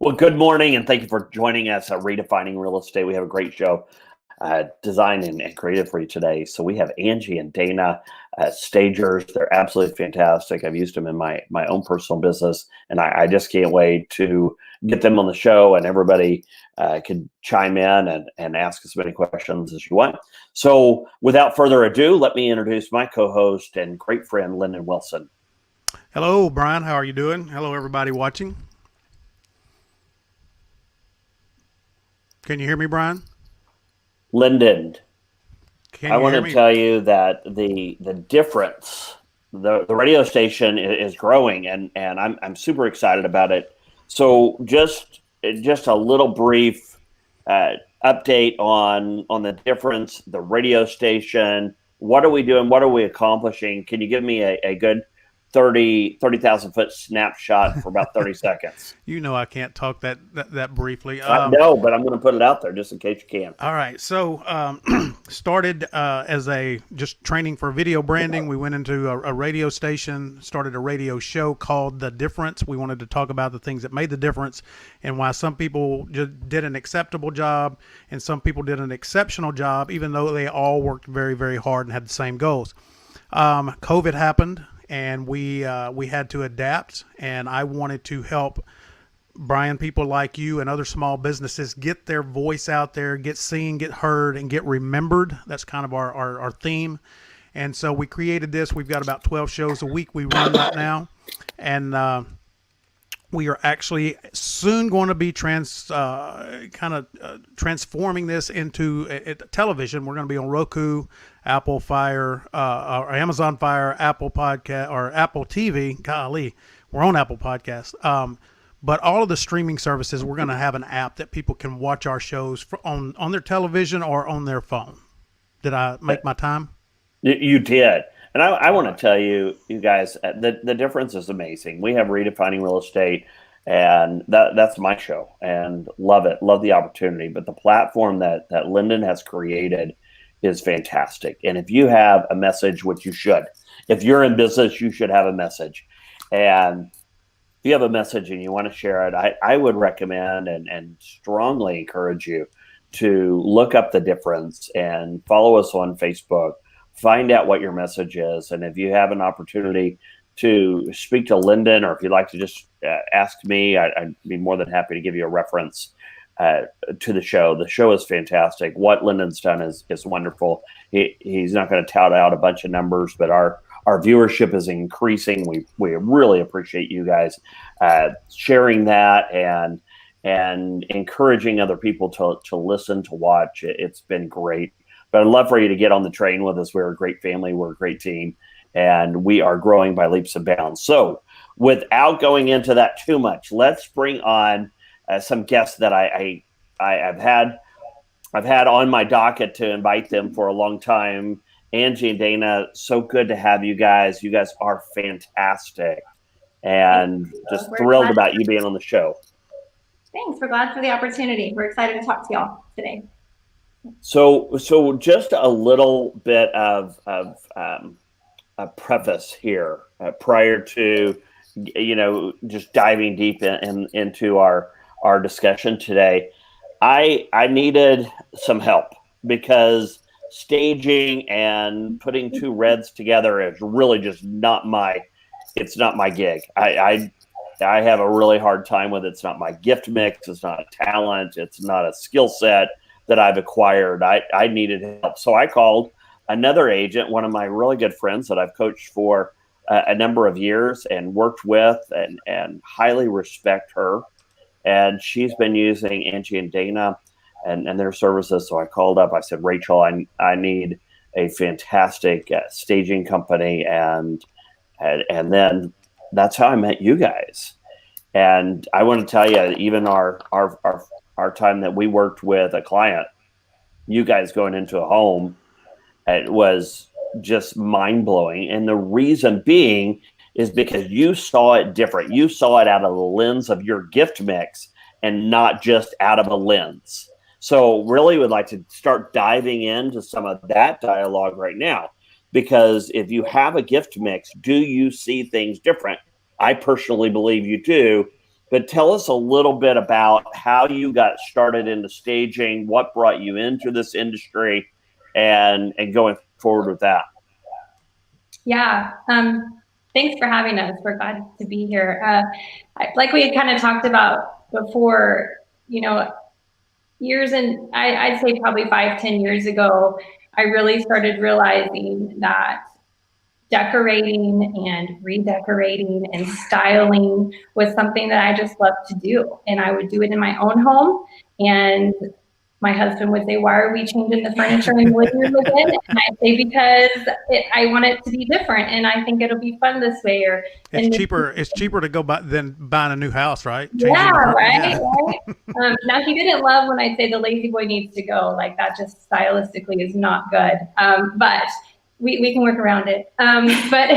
Well, good morning, and thank you for joining us at Redefining Real Estate. We have a great show designed and created for you today. So we have Angie and Dana, stagers. They're absolutely fantastic. I've used them in my own personal business, and I just can't wait to get them on the show, and everybody can chime in and ask as many questions as you want. So without further ado, let me introduce my co-host and great friend, Lyndon Wilson. Hello, Brian. How are you doing? Hello, everybody watching. Can you hear me, Brian? Lyndon, Can I you want hear to me? tell you that the difference, the radio station is growing, and I'm super excited about it. So just a little brief uh, update on the difference, the radio station. What are we doing? What are we accomplishing? Can you give me a good 30,000 foot snapshot for about 30 seconds? You know I can't talk that briefly. No, but I'm going to put it out there just in case you can. All right. So started as a just training for video branding. We went into a radio station, started a radio show called The Difference. We wanted to talk about the things that made the difference and why some people just did an acceptable job and some people did an exceptional job, even though they all worked very, very hard and had the same goals. COVID happened, and we had to adapt. And I wanted to help Brian, people like you and other small businesses get their voice out there, get seen, get heard, and get remembered. That's kind of our theme. And so we created this. We've got about 12 shows a week we run right now. And we are actually soon going to be transforming this into television. We're going to be on Roku, Apple Fire, or Amazon Fire, Apple Podcast, or Apple TV. Golly, we're on Apple Podcast. But all of the streaming services, we're going to have an app that people can watch our shows on their television or on their phone. Did I make my time? You did. And I All want right. to tell you, you guys, the difference is amazing. We have Redefining Real Estate, and that's my show, and love it. Love the opportunity. But the platform that Lyndon has created is fantastic. And if you have a message, which you should, if you're in business, you should have a message. And if you have a message and you want to share it, I would recommend and strongly encourage you to look up the difference and follow us on Facebook. Find out what your message is. And if you have an opportunity to speak to Lyndon, or if you'd like to just ask me, I'd be more than happy to give you a reference to the show. The show is fantastic. What Lyndon's done is wonderful. He's not going to tout out a bunch of numbers, but our viewership is increasing. We really appreciate you guys sharing that and encouraging other people to listen, to watch. It's been great. But I'd love for you to get on the train with us. We're a great family. We're a great team. And we are growing by leaps and bounds. So without going into that too much, let's bring on some guests that I've had on my docket to invite them for a long time. Angie and Dana, so good to have you guys. You guys are fantastic, Thank and you. just We're thrilled glad. about you being on the show. Thanks. We're glad for the opportunity. We're excited to talk to y'all today. So just a little bit of a preface here prior to just diving deep into our discussion today. I needed some help because staging and putting two reds together is really just not my gig. I have a really hard time with it. It's not my gift mix. It's not a talent. It's not a skill set that I've acquired. I needed help. So I called another agent, one of my really good friends that I've coached for a number of years and worked with and highly respect her. And she's been using Angie and Dana and their services. So I called up. I said, Rachel, I need a fantastic staging company, and then that's how I met you guys. And I want to tell you, even our time that we worked with a client, you guys going into a home, it was just mind blowing. And the reason being is because you saw it different. You saw it out of the lens of your gift mix and not just out of a lens. So really would like to start diving into some of that dialogue right now, because if you have a gift mix, do you see things different? I personally believe you do. but tell us a little bit about how you got started into staging, what brought you into this industry, and going forward with that. Yeah. Thanks for having us. We're glad to be here. Like we had kind of talked about before, I'd say probably 5-10 years ago, I really started realizing that decorating and redecorating and styling was something that I just loved to do. And I would do it in my own home. And my husband would say, "Why are we changing the furniture in the living room again?" And I'd say, "Because I want it to be different, and I think it'll be fun this way." Or it's cheaper to go than buying a new house, right? Yeah, right. Now, he didn't love when I say the lazy boy needs to go. Like, that just stylistically is not good. But we can work around it. But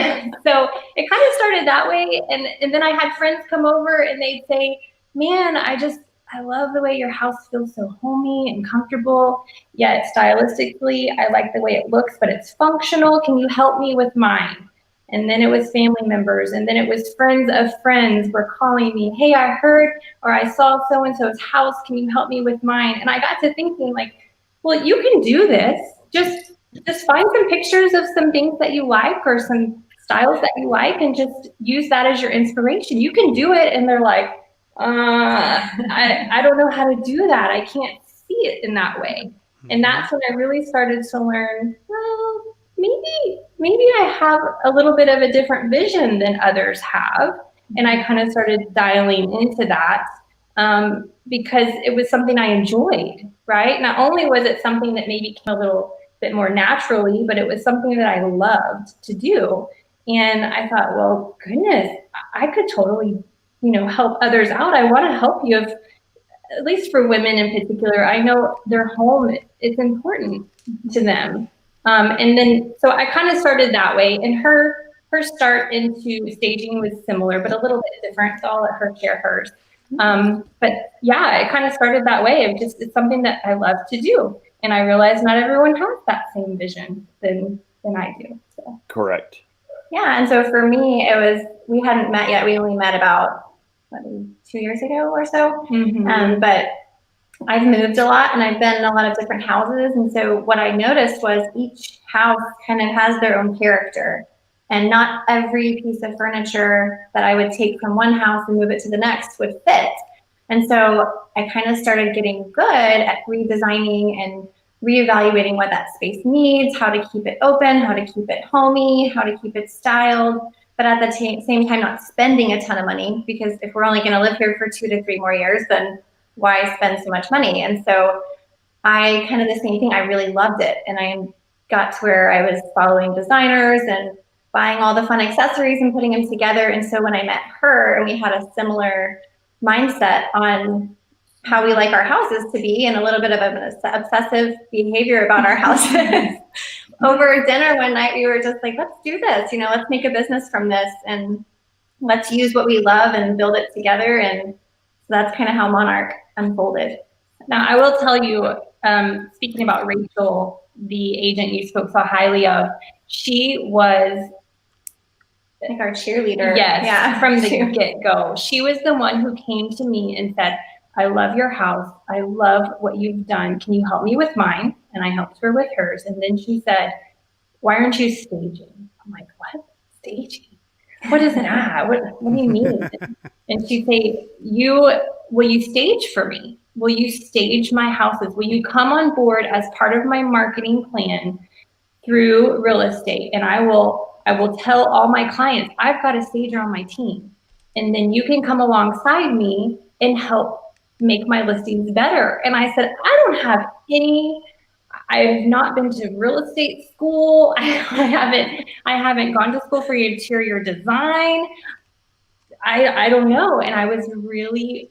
so it kind of started that way, and then I had friends come over and they'd say, "Man, I love the way your house feels so homey and comfortable, yet stylistically, I like the way it looks, but it's functional. Can you help me with mine?" And then it was family members, and then it was friends of friends were calling me, "Hey, I heard or I saw so-and-so's house. Can you help me with mine?" And I got to thinking, like, well, you can do this. Just find some pictures of some things that you like or some styles that you like and just use that as your inspiration. You can do it. And they're like, I don't know how to do that. I can't see it in that way. And that's when I really started to learn, well, maybe I have a little bit of a different vision than others have. And I kind of started dialing into that because it was something I enjoyed, right? Not only was it something that maybe came a little bit more naturally, but it was something that I loved to do. And I thought, well, goodness, I could totally help others out. I want to help you, at least for women in particular. I know their home is important to them. And then, so I kind of started that way. And her start into staging was similar, but a little bit different. So I'll let her share hers. But yeah, it kind of started that way. It's something that I love to do. And I realized not everyone has that same vision than I do. So. Correct. Yeah, and so for me, we hadn't met yet. We only met about 2 years ago or so. Mm-hmm. But I've moved a lot and I've been in a lot of different houses. And so what I noticed was each house kind of has their own character. And not every piece of furniture that I would take from one house and move it to the next would fit. And so I kind of started getting good at redesigning and reevaluating what that space needs, how to keep it open, how to keep it homey, how to keep it styled, but at the same time not spending a ton of money, because if we're only going to live here for 2 to 3 more years, then why spend so much money? And so I kind of the same thing, I really loved it. And I got to where I was following designers and buying all the fun accessories and putting them together. And so when I met her and we had a similar mindset on how we like our houses to be and a little bit of an obsessive behavior about our houses. Over dinner one night, we were just like, let's do this, let's make a business from this and let's use what we love and build it together. And so that's kind of how Monarch unfolded. Now, I will tell you, speaking about Rachel, the agent you spoke so highly of, she was like our cheerleader. Yes, yeah, from the get-go. She was the one who came to me and said, "I love your house. I love what you've done. Can you help me with mine?" And I helped her with hers. And then she said, "Why aren't you staging?" I'm like, "What? Staging? What is that? What do you mean?" And she'd say, will you stage for me? Will you stage my houses? Will you come on board as part of my marketing plan through real estate? And I will tell all my clients, I've got a stager on my team. And then you can come alongside me and help make my listings better. And I said, I've not been to real estate school. I haven't gone to school for interior design. I don't know. And I was really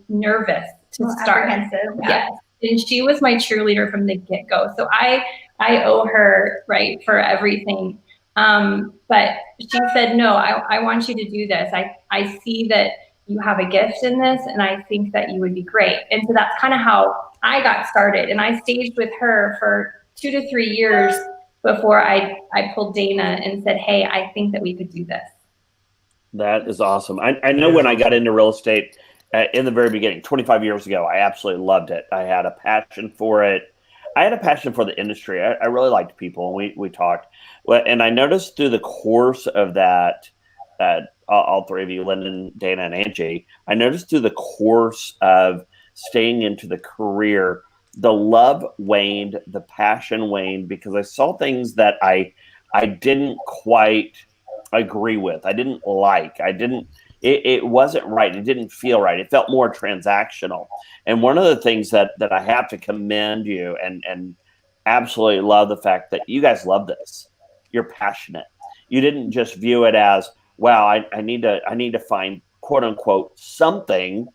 nervous to start. Apprehensive. Yes. And she was my cheerleader from the get-go. So I owe her, right, for everything. But she said, "No, I want you to do this. I see that you have a gift in this, and I think that you would be great." And so that's kind of how I got started. And I staged with her for 2 to 3 years before I pulled Dana and said, "Hey, I think that we could do this." That is awesome. I know when I got into real estate in the very beginning, 25 years ago, I absolutely loved it. I had a passion for it. I had a passion for the industry. I really liked people, and we talked. And I noticed through the course of that, all three of you, Lyndon, Dana, and Angie, I noticed through the course of staying into the career, the love waned, the passion waned, because I saw things that I didn't quite agree with. I didn't like. It wasn't right. It didn't feel right. It felt more transactional. And one of the things that I have to commend you and absolutely love the fact that you guys love this. You're passionate. You didn't just view it as, wow, I need to find quote unquote something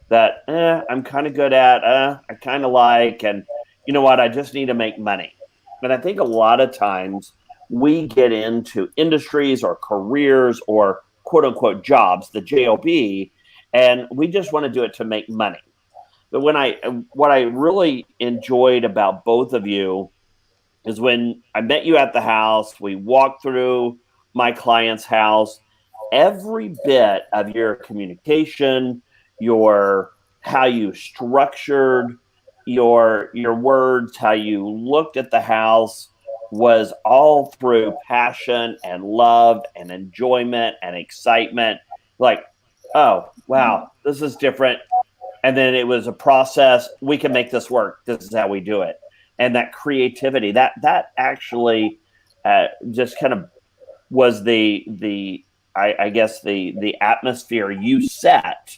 that I'm kind of good at, I kind of like, and you know what, I just need to make money. And I think a lot of times we get into industries or careers or quote unquote jobs, the job, and we just want to do it to make money. But what I really enjoyed about both of you is when I met you at the house, we walked through my client's house, every bit of your communication, your how you structured your words, how you looked at the house was all through passion and love and enjoyment and excitement. Like, oh, wow, this is different. And then it was a process. We can make this work. This is how we do it. And that creativity, that actually just kind of was I guess the atmosphere you set,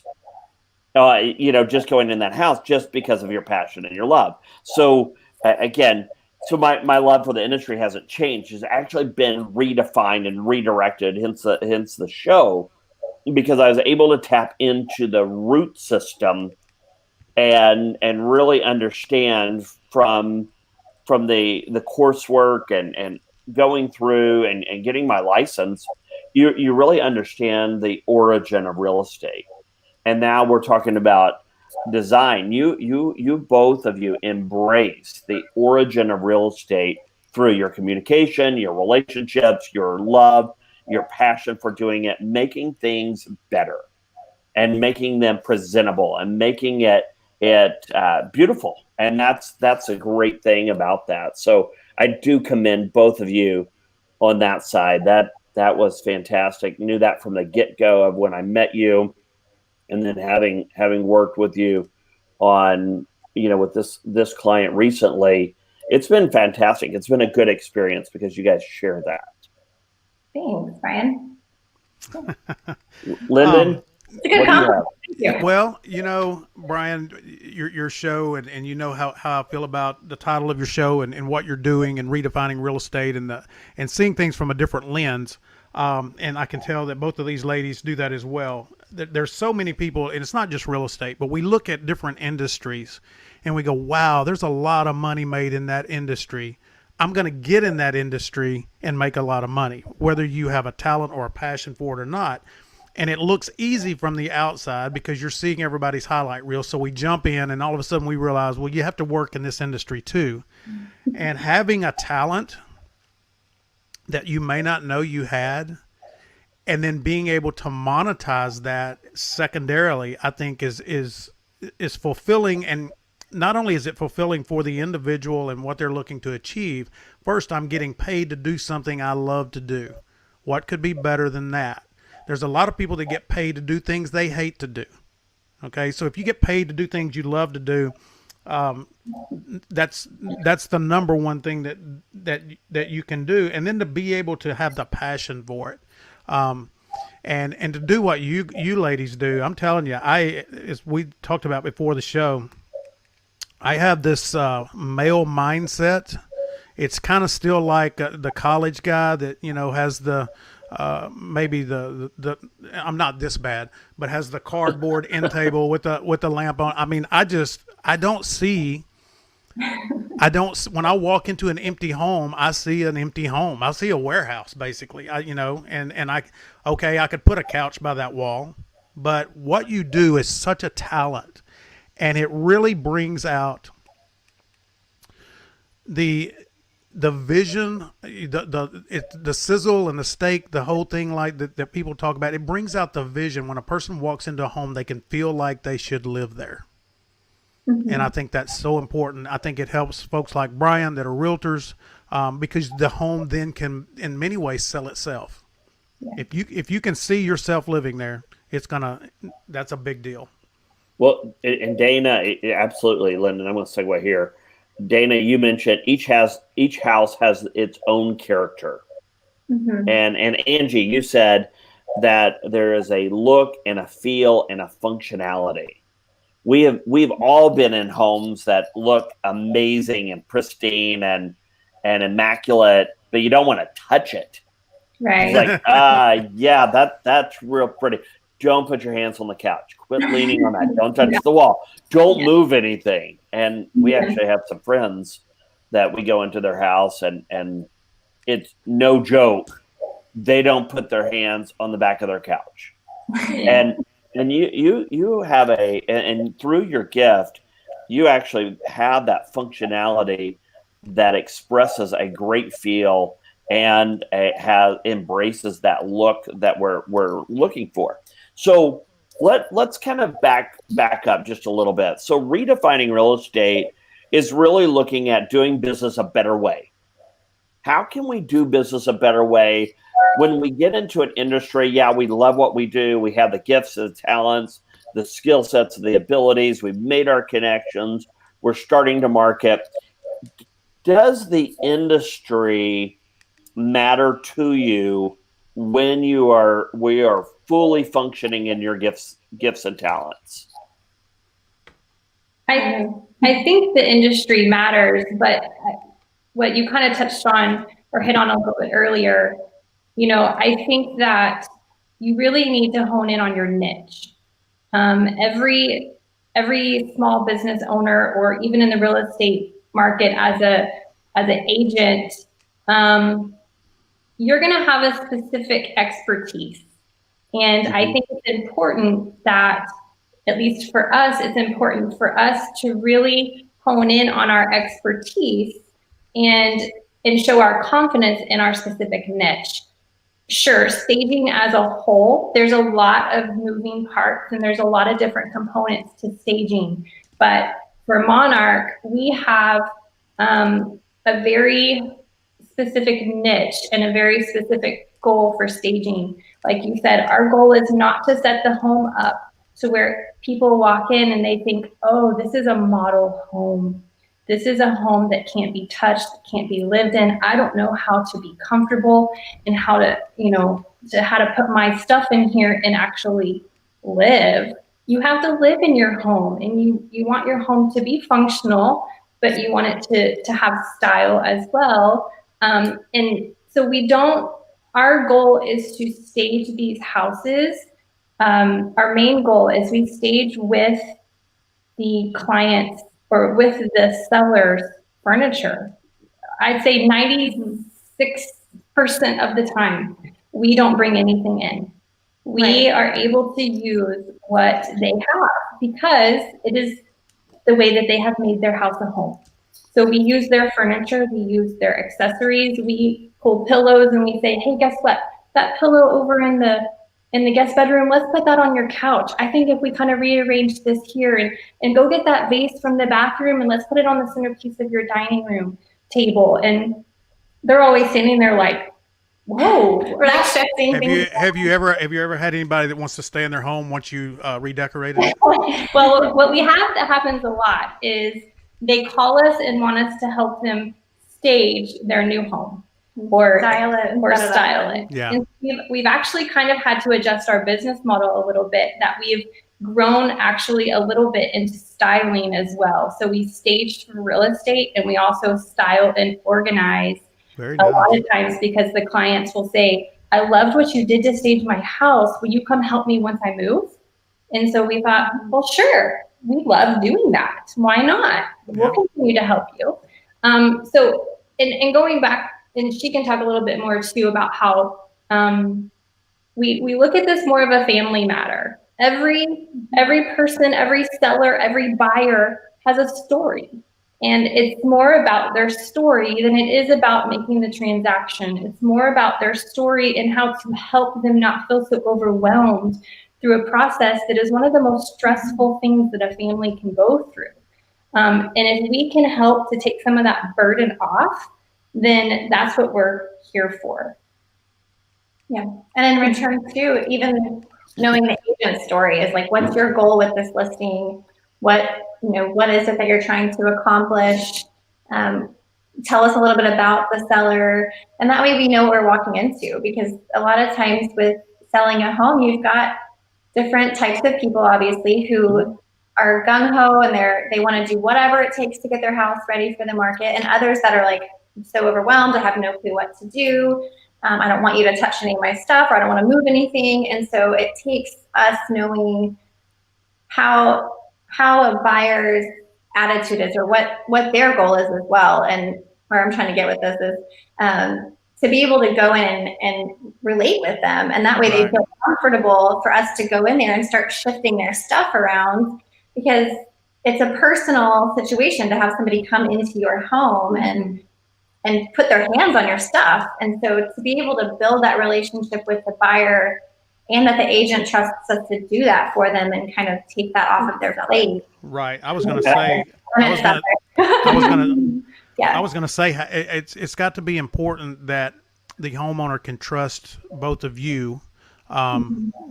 just going in that house just because of your passion and your love. So again, my love for the industry hasn't changed. It's actually been redefined and redirected, hence the show, because I was able to tap into the root system and really understand from the coursework and going through and getting my license, you really understand the origin of real estate. And now we're talking about design. You both of you embrace the origin of real estate through your communication, your relationships, your love, your passion for doing it, making things better and making them presentable and making it beautiful. And that's a great thing about that. So I do commend both of you on that side. That was fantastic. Knew that from the get-go of when I met you, and then having worked with you on, with this client recently, it's been fantastic. It's been a good experience because you guys share that. Thanks, Brian. Lyndon, it's a good compliment. Well, Brian, your show, and you know how I feel about the title of your show and what you're doing and redefining real estate and seeing things from a different lens. And I can tell that both of these ladies do that as well. There's so many people, and it's not just real estate, but we look at different industries and we go, wow, there's a lot of money made in that industry. I'm going to get in that industry and make a lot of money, whether you have a talent or a passion for it or not. And it looks easy from the outside because you're seeing everybody's highlight reel. So we jump in and all of a sudden we realize, well, you have to work in this industry too. And having a talent that you may not know you had, and then being able to monetize that secondarily, I think is fulfilling. And not only is it fulfilling for the individual and what they're looking to achieve, first, I'm getting paid to do something I love to do. What could be better than that? There's a lot of people that get paid to do things they hate to do. Okay, so if you get paid to do things you love to do, that's the number one thing that you can do, and then to be able to have the passion for it, and to do what you ladies do. I'm telling you, as we talked about before the show, I have this male mindset. It's kind of still like the college guy that has the maybe the I'm not this bad, but has the cardboard end table with the lamp on. I mean, I don't when I walk into an empty home, I see an empty home. I see a warehouse basically. I could put a couch by that wall, but what you do is such a talent, and it really brings out the the vision, the sizzle and the steak, the whole thing like that people talk about, it brings out the vision. When a person walks into a home, they can feel like they should live there. And I think that's so important. I think it helps folks like Brian that are realtors, because the home then can, in many ways, sell itself. Yeah. If you can see yourself living there, that's a big deal. Well, and Dana, absolutely, Lyndon. I'm going to segue here. Dana, you mentioned each house has its own character, and Angie, you said that there is a look and a feel and a functionality. We've all been in homes that look amazing and pristine and immaculate, but you don't want to touch it. Right. It's like, yeah, that's real pretty. Don't put your hands on the couch. Quit leaning on that. Don't touch the wall. Don't move anything. And we actually have some friends that we go into their house and it's no joke. They don't put their hands on the back of their couch. And you have and through your gift, you actually have that functionality that expresses a great feel and embraces that look that we're looking for. So let's kind of back up just a little bit. So redefining real estate is really looking at doing business a better way. How can we do business a better way when we get into an industry? Yeah, we love what we do. We have the gifts, the talents, the skill sets, the abilities. We've made our connections. We're starting to market. Does the industry matter to you when we are fully functioning in your gifts and talents? I think the industry matters, but what you kind of touched on or hit on a little bit earlier, I think that you really need to hone in on your niche. Every small business owner, or even in the real estate market as an agent, you're going to have a specific expertise. And I think it's important that, at least for us, it's important for us to really hone in on our expertise and show our confidence in our specific niche. Sure, staging as a whole, there's a lot of moving parts and there's a lot of different components to staging. But for Monarch, we have a very specific niche and a very specific goal for staging. Like you said, our goal is not to set the home up to where people walk in and they think, oh, this is a model home. This is a home that can't be touched, can't be lived in. I don't know how to be comfortable and how to put my stuff in here and actually live. You have to live in your home, and you want your home to be functional, but you want it to have style as well. And so our goal is to stage these houses. Our main goal is we stage with the clients or with the seller's furniture. I'd say 96% of the time, we don't bring anything in. We are able to use what they have because it is the way that they have made their house a home. So we use their furniture, we use their accessories, we pull pillows and we say, hey, guess what? That pillow over in the guest bedroom, let's put that on your couch. I think if we kind of rearrange this here and go get that vase from the bathroom and let's put it on the centerpiece of your dining room table. And they're always standing there like, whoa, we're not shifting things. Have you ever had anybody that wants to stay in their home once you redecorated it? Well, what we have that happens a lot is they call us and want us to help them stage their new home or style it. Yeah. And we've actually kind of had to adjust our business model a little bit, that we've grown actually a little bit into styling as well. So we staged for real estate and we also style and organize. Very nice. A lot of times, because the clients will say, I loved what you did to stage my house. Will you come help me once I move? And so we thought, well, sure, we love doing that. Why not? We'll continue to help you. So going back, and she can talk a little bit more too about how we look at this more of a family matter. Every person, every seller, every buyer has a story. And it's more about their story than it is about making the transaction. It's more about their story and how to help them not feel so overwhelmed through a process that is one of the most stressful things that a family can go through. And if we can help to take some of that burden off, then that's what we're here for. Yeah. And in return too, even knowing the agent's story is like, what's your goal with this listing? What is it that you're trying to accomplish? Tell us a little bit about the seller. And that way we know what we're walking into, because a lot of times with selling a home, you've got different types of people, obviously, who are gung-ho and they want to do whatever it takes to get their house ready for the market, and others that are like so overwhelmed, I have no clue what to do. I don't want you to touch any of my stuff, or I don't want to move anything. And so it takes us knowing how a buyer's attitude is, or what their goal is as well. And where I'm trying to get with this is to be able to go in and relate with them. And that way they feel comfortable for us to go in there and start shifting their stuff around, because it's a personal situation to have somebody come into your home and put their hands on your stuff. And so to be able to build that relationship with the buyer, and that the agent trusts us to do that for them and kind of take that off of their plate. Right. I was going to say, I was going to say, it's got to be important that the homeowner can trust both of you,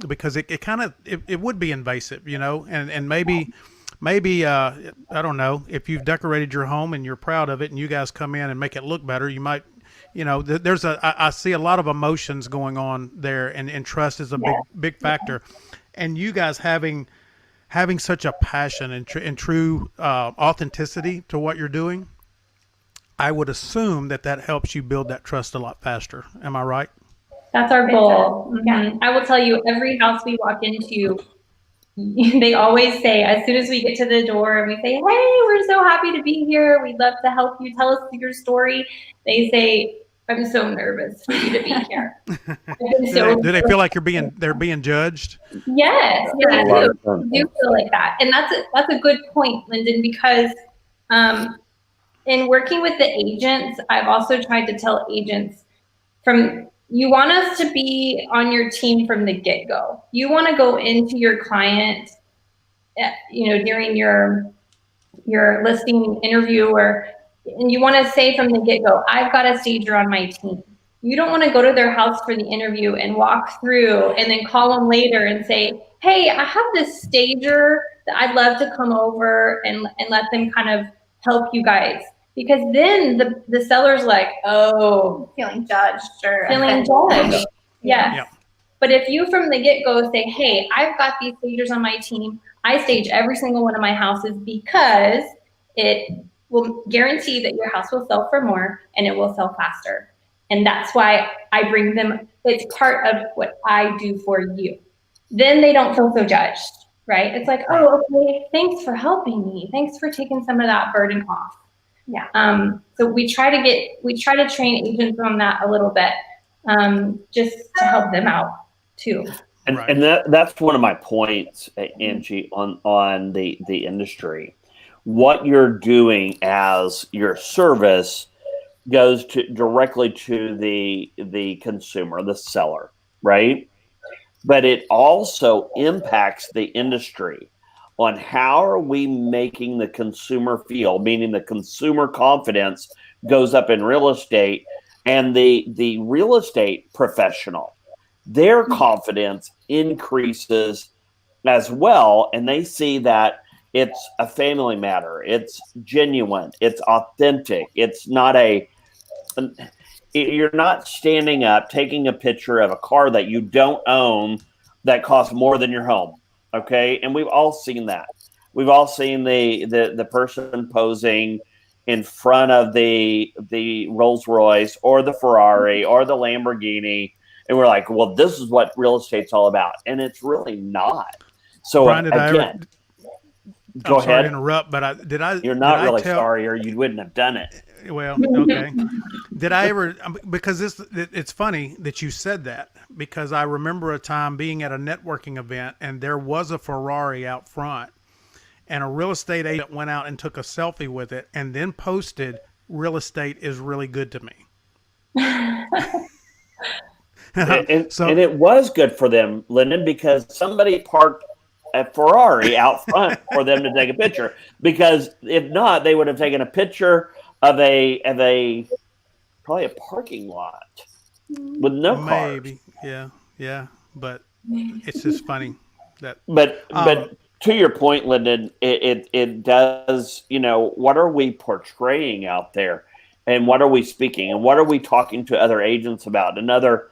because it would be invasive, and maybe I don't know, if you've decorated your home and you're proud of it and you guys come in and make it look better, you might, I see a lot of emotions going on there, and trust is a big factor. And you guys having such a passion and true authenticity to what you're doing, I would assume that helps you build that trust a lot faster. Am I right? That's our goal. Yeah. I will tell you, every house we walk into, they always say, as soon as we get to the door and we say, hey, we're so happy to be here, we'd love to help you, tell us your story, they say, I'm so nervous for you to be here. Do they feel like they're being judged? Yes, yeah, they do feel like that. And that's a good point, Lyndon, because in working with the agents, I've also tried to tell agents, you want us to be on your team from the get-go. You want to go into your client, during your listing interview, and you want to say from the get-go, I've got a stager on my team. You don't want to go to their house for the interview and walk through and then call them later and say, hey, I have this stager that I'd love to come over and let them kind of help you guys. Because then the seller's like, oh, feeling judged or feeling judged. Yes. Yeah. But if you from the get-go say, hey, I've got these stagers on my team, I stage every single one of my houses because it will guarantee that your house will sell for more and it will sell faster. And that's why I bring them, it's part of what I do for you. Then they don't feel so judged, right? It's like, oh, okay, thanks for helping me. Thanks for taking some of that burden off. Yeah. So we try to train agents on that a little bit, just to help them out too. And that's one of my points, Angie, on the industry. What you're doing as your service goes directly to the consumer, the seller, right? But it also impacts the industry on how are we making the consumer feel, meaning the consumer confidence goes up in real estate, and the real estate professional, their confidence increases as well, and they see that it's a family matter, it's genuine, it's authentic, it's not you're not standing up taking a picture of a car that you don't own that costs more than your home. Okay, and we've all seen that. We've all seen the person posing in front of the Rolls Royce or the Ferrari or the Lamborghini, and we're like, well, this is what real estate's all about, and it's really not. So Brian, go ahead. Sorry to interrupt, but You're not really sorry, or you wouldn't have done it. Well, okay. Did I ever? Because it's funny that you said that, because I remember a time being at a networking event and there was a Ferrari out front, and a real estate agent went out and took a selfie with it and then posted, "Real estate is really good to me." And it was good for them, Lyndon, because somebody parked a Ferrari out front for them to take a picture. Because if not, they would have taken a picture of a probably a parking lot with no cars. Maybe, yeah, but it's just funny that. But to your point, Lyndon, it does. What are we portraying out there, and what are we speaking, and what are we talking to other agents about, and other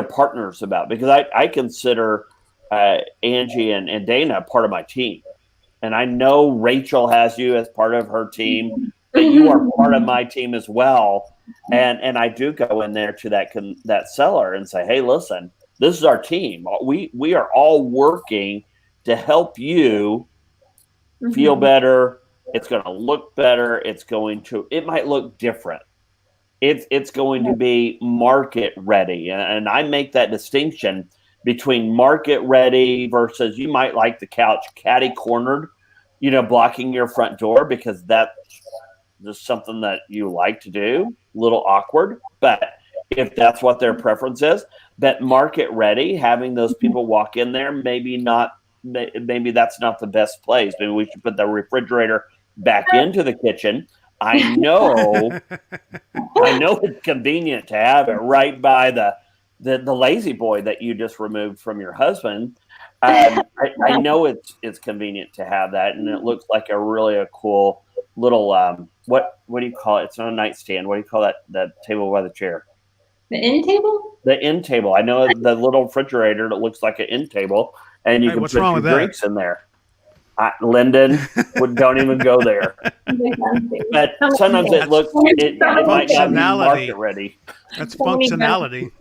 partners about? Because I consider Angie and Dana part of my team, and I know Rachel has you as part of her team, but you are part of my team as well. And I do go in there to that seller and say, hey, listen, this is our team. We are all working to help you feel better. It's going to look better. It might look different. It's going to be market ready. And I make that distinction between market ready versus you might like the couch catty cornered, blocking your front door because that's just something that you like to do, a little awkward. But if that's what their preference is, that market ready, having those people walk in there, maybe that's not the best place. Maybe we should put the refrigerator back into the kitchen. I know it's convenient to have it right by the lazy boy that you just removed from your husband. I know it's convenient to have that, and it looks like a cool little what do you call it? It's not a nightstand. What do you call that table by the chair? The end table? The end table. I know the little refrigerator that looks like an end table, and you can put your drinks in there. Lyndon, don't even go there. But sometimes it might not be market ready. That's functionality.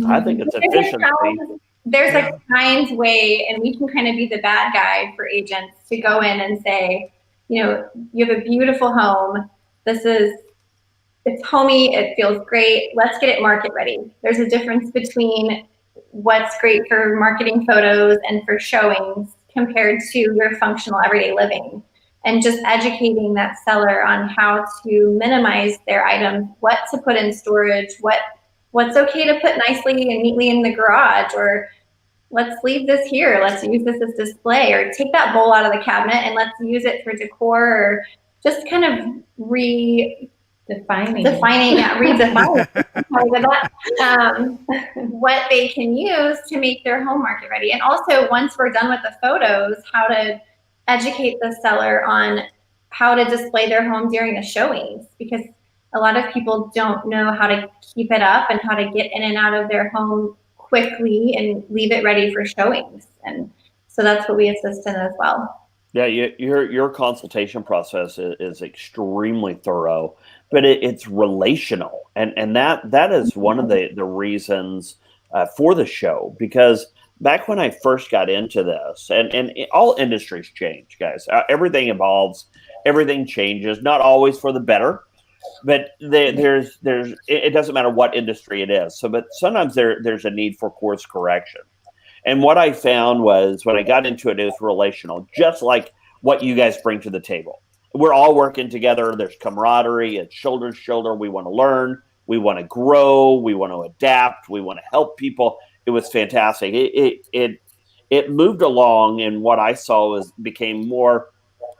I think it's efficiency. There's a kind way, and we can kind of be the bad guy for agents to go in and say, you have a beautiful home. It's homey. It feels great. Let's get it market ready. There's a difference between what's great for marketing photos and for showings compared to your functional everyday living, and just educating that seller on how to minimize their items, what to put in storage, what's okay to put nicely and neatly in the garage, or let's leave this here. Let's use this as display, or take that bowl out of the cabinet and let's use it for decor, or just kind of redefining what they can use to make their home market ready. And also, once we're done with the photos, how to educate the seller on how to display their home during the showings, because a lot of people don't know how to keep it up and how to get in and out of their home quickly and leave it ready for showings. And so that's what we assist in as well. Yeah, your consultation process is extremely thorough, but it's relational, and that is one of the reasons for the show. Because back when I first got into this, and all industries change, guys. Everything evolves, everything changes, not always for the better, but there's it doesn't matter what industry it is. So, but sometimes there's a need for course correction. And what I found was when I got into it, it was relational, just like what you guys bring to the table. We're all working together. There's camaraderie. It's shoulder to shoulder. We want to learn. We want to grow. We want to adapt. We want to help people. It was fantastic. It moved along, and what I saw became more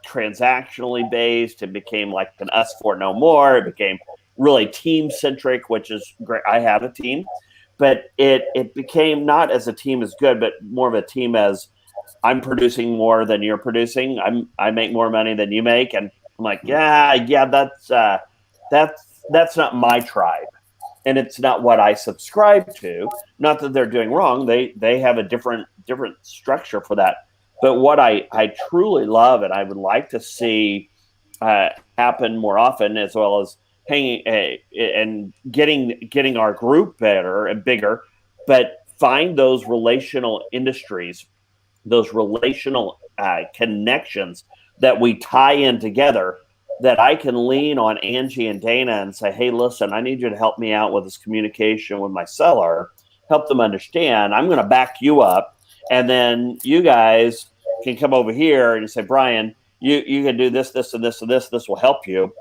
transactionally based. It became like an us for no more. It became really team centric, which is great. I have a team. But it became not as a team as good, but more of a team as I'm producing more than you're producing. I make more money than you make, and I'm like, yeah, that's not my tribe, and it's not what I subscribe to. Not that they're doing wrong; they have a different structure for that. But what I truly love, and I would like to see happen more often, as well as hanging and getting our group better and bigger, but find those relational industries, those relational connections that we tie in together, that I can lean on Angie and Dana and say, hey, listen, I need you to help me out with this communication with my seller, help them understand. I'm going to back you up. And then you guys can come over here and say, Brian, you can do this, this, and this, and this. This will help you.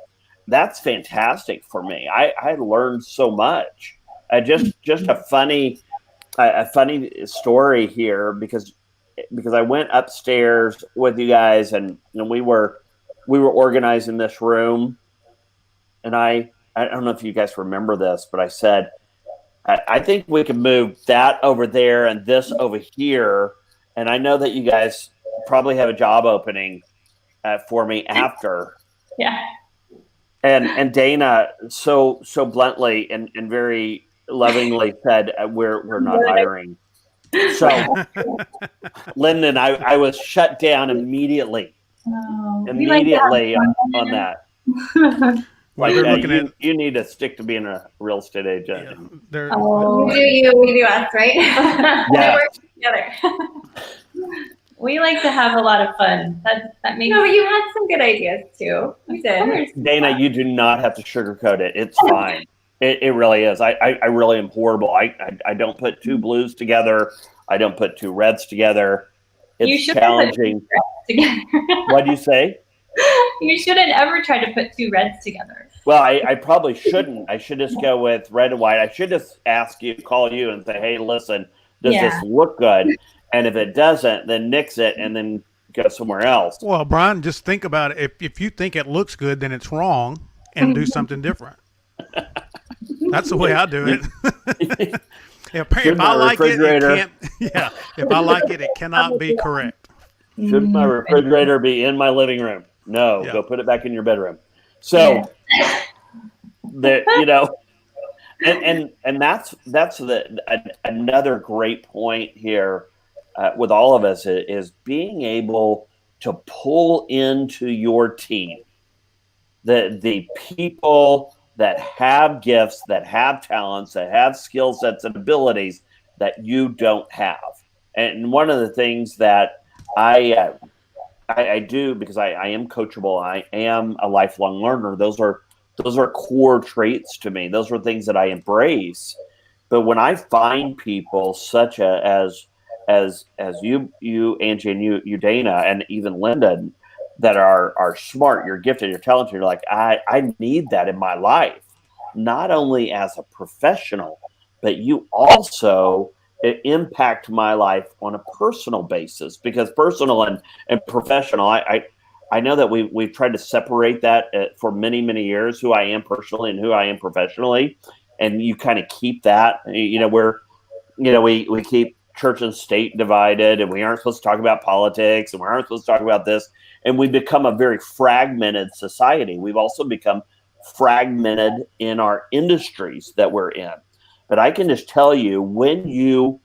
That's fantastic for me. I learned so much. Just a funny story here because I went upstairs with you guys and we were organizing this room, and I don't know if you guys remember this, but I said I think we could move that over there and this over here, and I know that you guys probably have a job opening for me after. Yeah. And Dana so bluntly and very lovingly said, we're not hiring. So Lyndon, I was shut down immediately. Oh, Immediately on that. Well, you need to stick to being a real estate agent. Yeah, we do you, we do us, right? Yes. We work together. We like to have a lot of fun. That makes. No, but you had some good ideas too. You did. Dana, you do not have to sugarcoat it. It's fine. It really is. I really am horrible. I don't put two blues together. I don't put two reds together. It's challenging. What do you say? You shouldn't ever try to put two reds together. Well, I probably shouldn't. I should just go with red and white. I should just call you and say, hey, listen, does this look good? And if it doesn't, then nix it and then go somewhere else. Well, Brian, just think about it. If you think it looks good, then it's wrong, and do something different. That's the way I do it. If I like it can't. Yeah, if I like it, it cannot be correct. Should my refrigerator be in my living room? No, go put it back in your bedroom. So, and that's another great point here with all of us is being able to pull into your team the people that have gifts, that have talents, that have skill sets and abilities that you don't have. And one of the things that I do, because I am coachable, I am a lifelong learner. Those are core traits to me. Those are things that I embrace. But when I find people such as you, Angie, and you, Dana, and even Lyndon, that are smart, you're gifted, you're talented, you're like, I need that in my life, not only as a professional, but you also impact my life on a personal basis, because personal and professional, I know that we've tried to separate that for many, many years, who I am personally and who I am professionally. And you kind of keep that, we keep church and state divided, and we aren't supposed to talk about politics, and we aren't supposed to talk about this. And we become a very fragmented society. We've also become fragmented in our industries that we're in. But I can just tell you, when you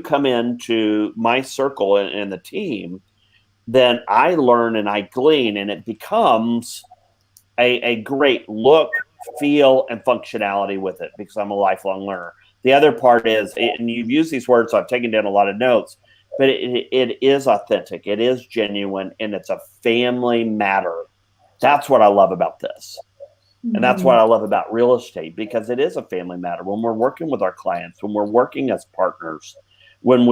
come into my circle and the team, then I learn and I glean, and it becomes a great look, feel, and functionality with it, because I'm a lifelong learner. The other part is, and you've used these words, so I've taken down a lot of notes, but it is authentic, it is genuine, and it's a family matter. That's what I love about this. And that's what I love about real estate, because it is a family matter. When we're working with our clients, when we're working as partners, when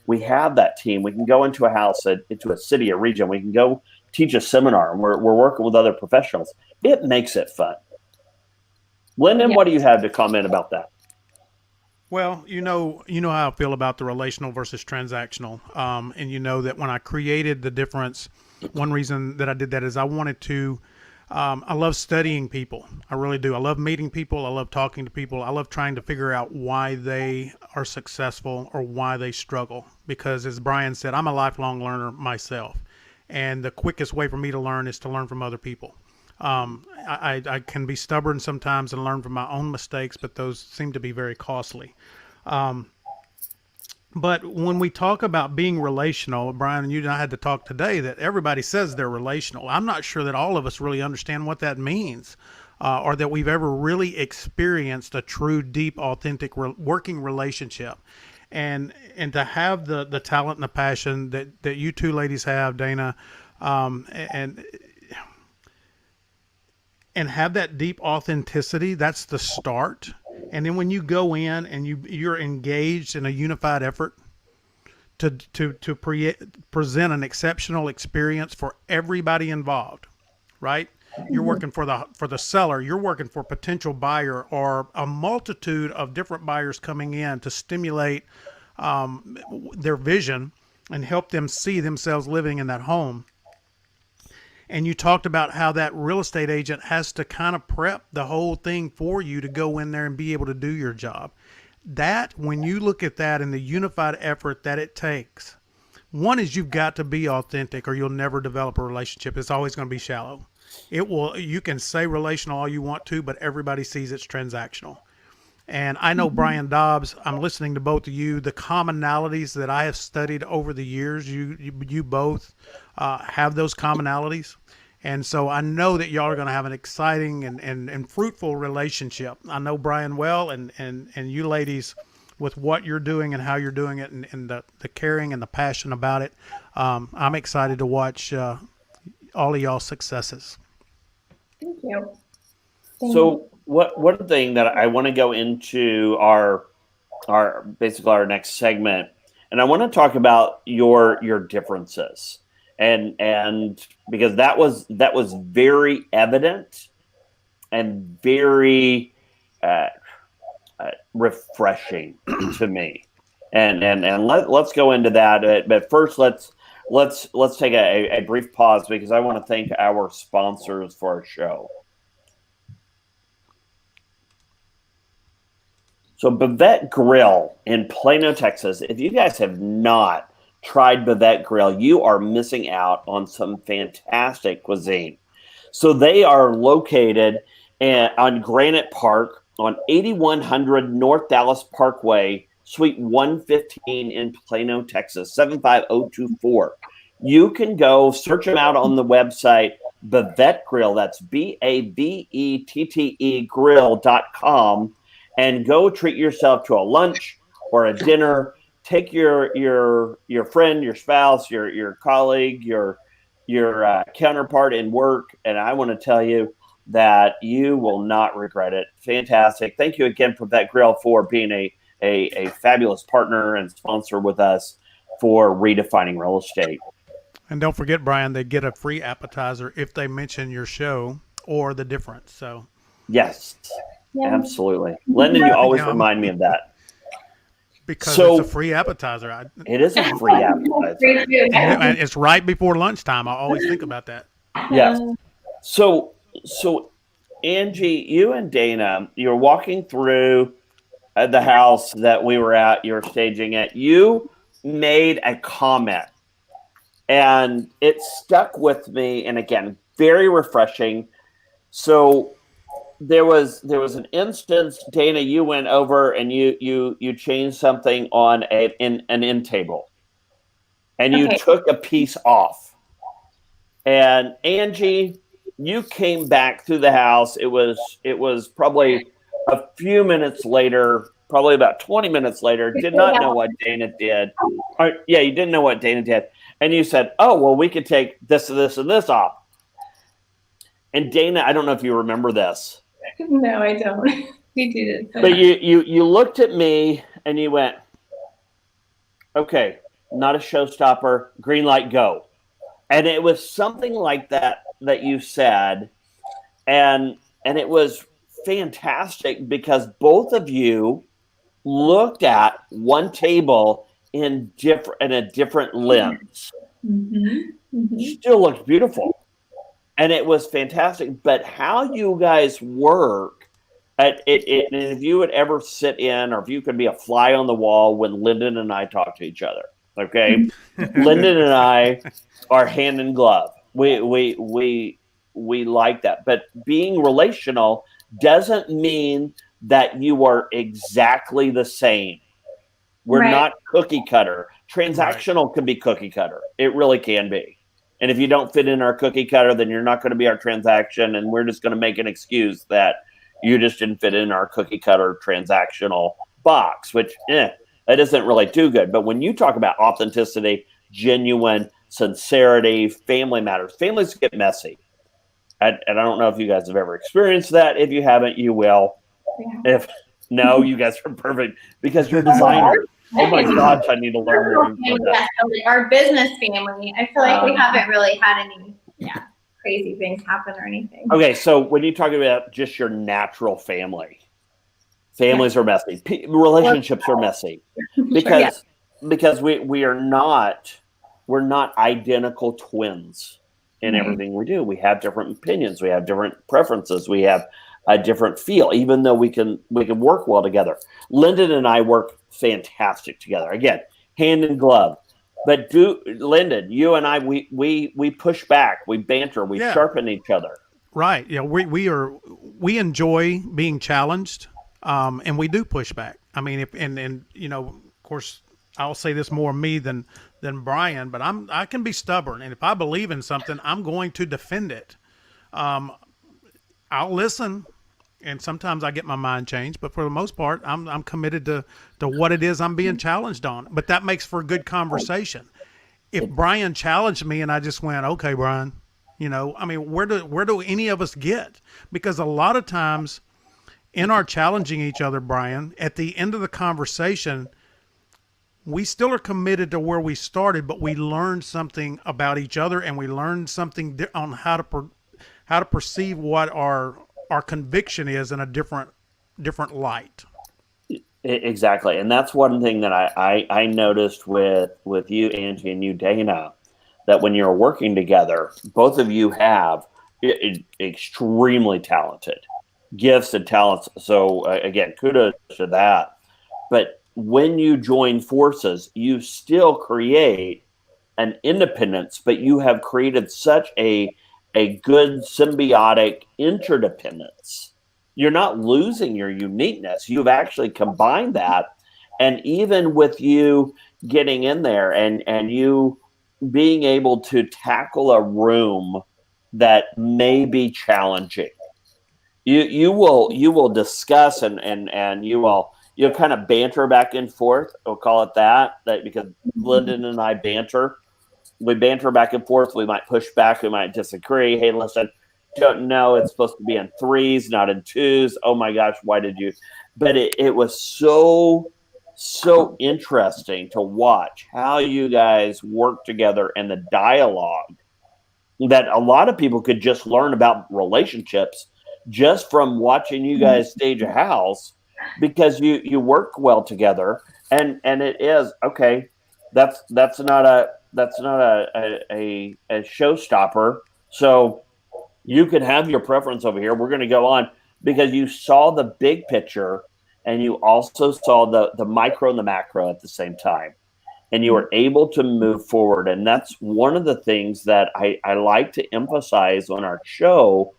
we have that team, we can go into a house, into a city, a region, we can go teach a seminar, and we're working with other professionals. It makes it fun. Lyndon, what do you have to comment about that? Well, you know how I feel about the relational versus transactional. And you know that when I created the difference, one reason that I did that is I wanted to, I love studying people. I really do. I love meeting people. I love talking to people. I love trying to figure out why they are successful or why they struggle. Because as Brian said, I'm a lifelong learner myself. And the quickest way for me to learn is to learn from other people. I can be stubborn sometimes and learn from my own mistakes, but those seem to be very costly. But when we talk about being relational, Brian, and you and I had to talk today that everybody says they're relational. I'm not sure that all of us really understand what that means, or that we've ever really experienced a true, deep, authentic working relationship. And to have the talent and the passion that you two ladies have, Dana, and have that deep authenticity, that's the start. And then when you go in and you're engaged in a unified effort present an exceptional experience for everybody involved, right? You're working for the seller, you're working for potential buyer or a multitude of different buyers coming in to stimulate their vision and help them see themselves living in that home. And you talked about how that real estate agent has to kind of prep the whole thing for you to go in there and be able to do your job. That, when you look at that and the unified effort that it takes, one is you've got to be authentic or you'll never develop a relationship. It's always going to be shallow. You can say relational all you want to, but everybody sees it's transactional. And I know Brian Dobbs, I'm listening to both of you, the commonalities that I have studied over the years, you both have those commonalities. And so I know that y'all are going to have an exciting and fruitful relationship. I know Brian well, and you ladies with what you're doing and how you're doing it and the caring and the passion about it. I'm excited to watch all of y'all's successes. Thank you. So one thing that I want to go into our basically our next segment, and I want to talk about your differences. And because that was very evident and very refreshing to me, and let's go into that. But first, let's take a brief pause because I want to thank our sponsors for our show. So Bavette Grill in Plano, Texas. If you guys have not tried Bavette Grill, you are missing out on some fantastic cuisine. So they are located on Granite Park on 8100 North Dallas Parkway, Suite 115 in Plano, Texas, 75024. You can go search them out on the website, Bavette Grill. That's BAVETTE grill.com, and go treat yourself to a lunch or a dinner. Take your friend, your spouse, your colleague, your counterpart in work, and I want to tell you that you will not regret it. Fantastic! Thank you again, Bavette Grill, for being a fabulous partner and sponsor with us for Redefining Real Estate. And don't forget, Brian, they get a free appetizer if they mention your show or the difference. So yes, absolutely, Lyndon, you always remind me of that. Because it's a free appetizer. It is a free appetizer. And it's right before lunchtime. I always think about that. Yes. So Angie, you and Dana, you're walking through the house that we were at, you were staging it. You made a comment, and it stuck with me. And again, very refreshing. So there was an instance, Dana, you went over and you changed something on an end table, and you took a piece off. And Angie, you came back through the house. It was probably a few minutes later, probably about 20 minutes later. Did not know what Dana did. You didn't know what Dana did, and you said, "Oh, well, we could take this and this and this off." And Dana, I don't know if you remember this. No, I don't. We did it. But you looked at me and you went, "Okay, not a showstopper. Green light, go." And it was something like that you said, and it was fantastic because both of you looked at one table in a different lens. Still looked beautiful. And it was fantastic. But how you guys work at it, and if you would ever sit in, or if you could be a fly on the wall when Lyndon and I talk to each other, okay? Lyndon and I are hand in glove. We like that. But being relational doesn't mean that you are exactly the same. We're not cookie cutter. Transactional can be cookie cutter. It really can be. And if you don't fit in our cookie cutter, then you're not going to be our transaction, and we're just going to make an excuse that you just didn't fit in our cookie cutter transactional box, which that doesn't really do good. But when you talk about authenticity, genuine, sincerity, family matters. Families get messy. And I don't know if you guys have ever experienced that. If you haven't, you will. Yeah. If no, you guys are perfect because you're designers. Oh my gosh, I need to learn more about that. Our business family, I feel like we haven't really had any crazy things happen or anything. Okay, so when you talk about just your natural family, families are messy. Relationships are messy because we're not identical twins in everything we do. We have different opinions. We have different preferences. We have a different feel, even though we can work well together. Lyndon and I work fantastic together. Again, hand in glove. But Lyndon, you and I, we push back, we banter, we sharpen each other. Right. Yeah. We enjoy being challenged, and we do push back. I mean, and of course, I'll say this more me than Brian, but I can be stubborn, and if I believe in something, I'm going to defend it. I'll listen, and sometimes I get my mind changed, but for the most part, I'm committed to what it is I'm being challenged on. But that makes for a good conversation. If Brian challenged me and I just went, okay, Brian, I mean, where do any of us get? Because a lot of times in our challenging each other, Brian, at the end of the conversation, we still are committed to where we started, but we learned something about each other, and we learned something on how to perceive what our conviction is in a different light. Exactly. And that's one thing that I noticed with you, Angie, and you, Dana, that when you're working together, both of you have extremely talented gifts and talents. So again, kudos to that. But when you join forces, you still create an independence, but you have created such a good symbiotic interdependence. You're not losing your uniqueness. You've actually combined that. And even with you getting in there and you being able to tackle a room that may be challenging, you will discuss and you'll kind of banter back and forth. We'll call it that because Lyndon and I banter. We banter back and forth. We might push back. We might disagree. Hey, listen, don't know. It's supposed to be in threes, not in twos. Oh my gosh, why did you? But it was so interesting to watch how you guys work together and the dialogue that a lot of people could just learn about relationships just from watching you guys stage a house, because you work well together, and it is okay. That's not a showstopper. So you can have your preference over here. We're going to go on because you saw the big picture and you also saw the micro and the macro at the same time, and you were able to move forward. And that's one of the things that I like to emphasize on our show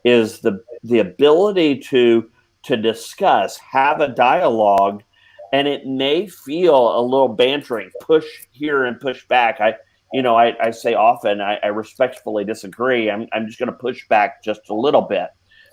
is the ability to discuss, have a dialogue, and it may feel a little bantering, push here and push back. I say often, I respectfully disagree. I'm just going to push back just a little bit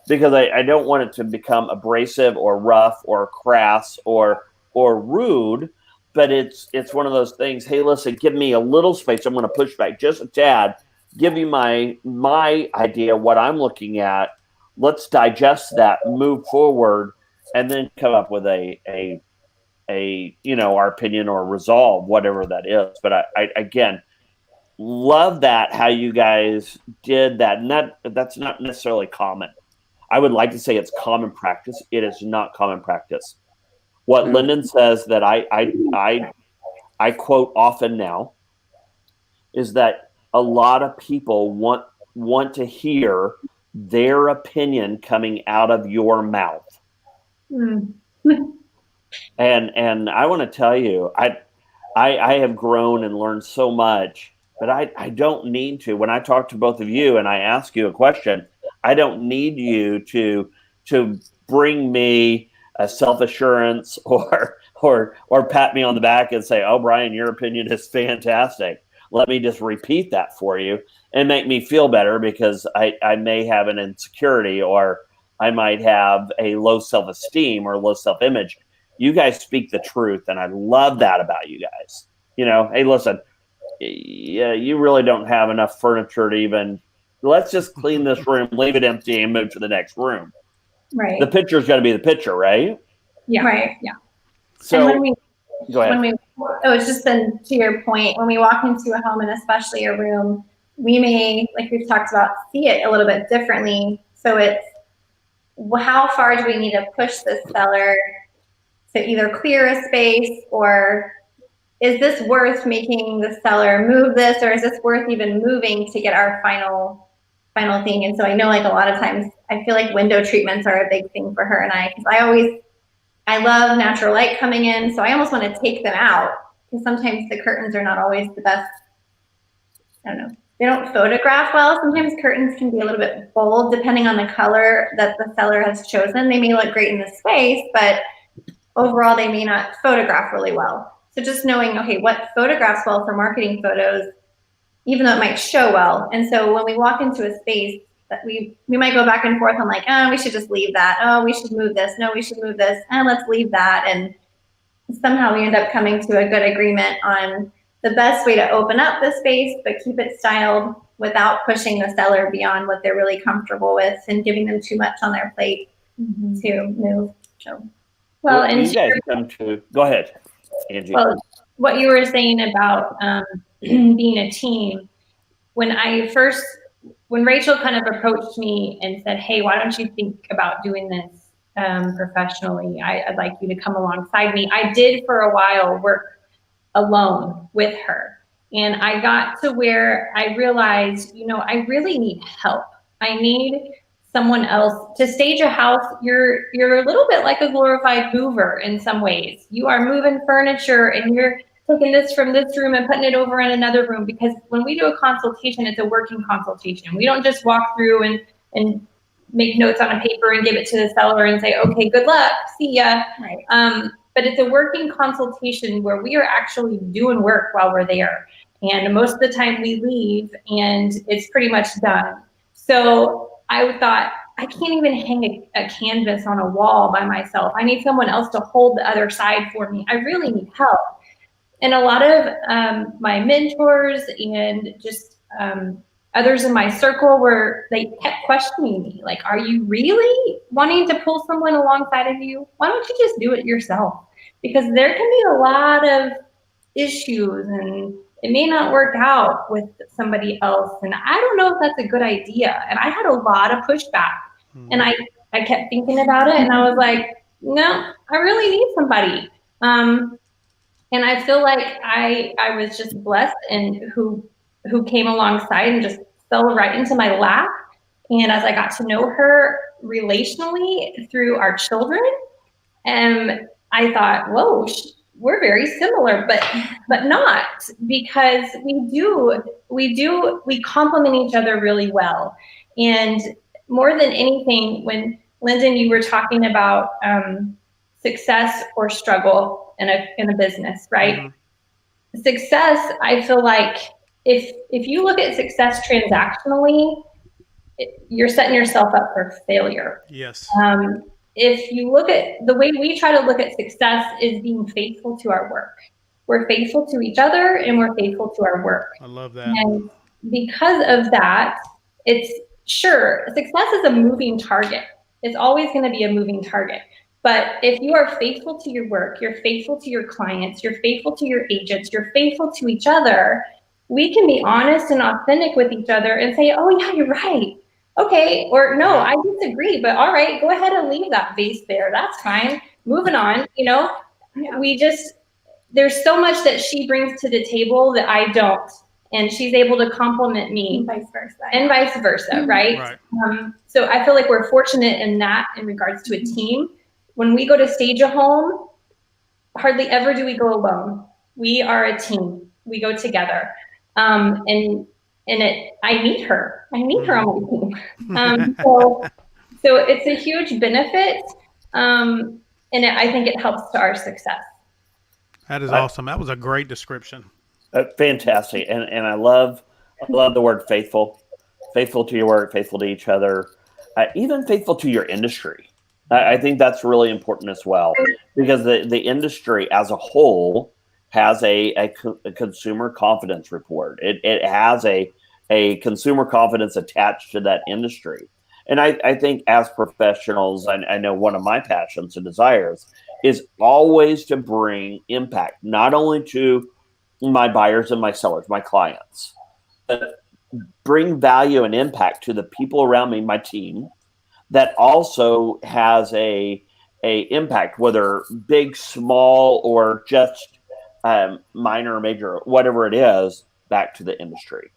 because I don't want it to become abrasive or rough or crass or rude. But it's one of those things. Hey, listen, give me a little space. I'm going to push back just a tad. Give you my idea, what I'm looking at. Let's digest that, move forward, and then come up with a our opinion or resolve, whatever that is. But I again love that how you guys did that, and that's not necessarily common. I would like to say it's common practice. It is not common practice. What Lyndon says that I quote often now is that a lot of people want to hear their opinion coming out of your mouth. And I want to tell you, I have grown and learned so much, but I don't need to. When I talk to both of you and I ask you a question, I don't need you to bring me a self-assurance or pat me on the back and say, "Oh, Brian, your opinion is fantastic. Let me just repeat that for you and make me feel better because I may have an insecurity or I might have a low self-esteem or low self-image." You guys speak the truth, and I love that about you guys. Hey, listen, yeah, you really don't have enough furniture to even. Let's just clean this room, leave it empty, and move to the next room. Right. The picture's got to be the picture, right? Yeah. Right. Yeah. So, and when we Go ahead. It's just been to your point, when we walk into a home and especially a room, we may, like we've talked about, see it a little bit differently. So it's, how far do we need to push the seller to either clear a space, or is this worth making the seller move this, or is this worth even moving to get our final thing? And so I know, like, a lot of times I feel like window treatments are a big thing for her and I, because I love natural light coming in, so I almost want to take them out, because sometimes the curtains are not always the best. I don't know. They don't photograph well. Sometimes curtains can be a little bit bold depending on the color that the seller has chosen. They may look great in the space, but overall they may not photograph really well. So just knowing, okay, what photographs well for marketing photos, even though it might show well. And so when we walk into a space, that we might go back and forth on, like, oh, we should just leave that. Oh, we should move this. No, we should move this. And let's leave that. And somehow we end up coming to a good agreement on the best way to open up the space, but keep it styled without pushing the seller beyond what they're really comfortable with and giving them too much on their plate to move. So, well, and you guys come to, go ahead, Angie. Well, what you were saying about being a team, when Rachel kind of approached me and said, hey, why don't you think about doing this professionally? I'd like you to come alongside me. I did for a while work alone with her. And I got to where I realized, I really need help. I need someone else to stage a house. You're a little bit like a glorified mover in some ways. You are moving furniture and you're taking this from this room and putting it over in another room, because when we do a consultation, it's a working consultation. We don't just walk through and make notes on a paper and give it to the seller and say, okay, good luck, see ya. Right. But it's a working consultation where we are actually doing work while we're there. And most of the time we leave and it's pretty much done. So I thought, I can't even hang a canvas on a wall by myself. I need someone else to hold the other side for me. I really need help. And a lot of my mentors and just others in my circle they kept questioning me, like, are you really wanting to pull someone alongside of you? Why don't you just do it yourself? Because there can be a lot of issues and it may not work out with somebody else. And I don't know if that's a good idea. And I had a lot of pushback. And I kept thinking about it and I was like, no, I really need somebody. And I feel like I was just blessed, and who came alongside and just fell right into my lap. And as I got to know her relationally through our children, I thought, whoa, we're very similar, but not, because we complement each other really well. And more than anything, when Lyndon, you were talking about success or struggle in a business, right? Mm-hmm. Success, I feel like if you look at success transactionally, you're setting yourself up for failure. Yes. If you look at the way we try to look at success is being faithful to our work. We're faithful to each other and we're faithful to our work. I love that. And because of that, success is a moving target. It's always going to be a moving target. But if you are faithful to your work, you're faithful to your clients, you're faithful to your agents, you're faithful to each other, we can be honest and authentic with each other and say, oh yeah, you're right. Okay, or no, I disagree, but all right, go ahead and leave that vase there. That's fine. Moving on, there's so much that she brings to the table that I don't. And she's able to compliment me. And vice versa, right? So I feel like we're fortunate in that in regards to a team. When we go to stage a home, hardly ever do we go alone. We are a team. We go together. I need her. I need her on my team. So it's a huge benefit. And I think it helps to our success. That is awesome. That was a great description. Fantastic. And I love the word faithful to your work, faithful to each other, even faithful to your industry. I think that's really important as well, because the industry as a whole has a consumer confidence report. It has a consumer confidence attached to that industry. And I think as professionals, I know one of my passions and desires is always to bring impact, not only to my buyers and my sellers, my clients, but bring value and impact to the people around me, my team, that also has a impact, whether big, small, or just minor or major, whatever it is, back to the industry.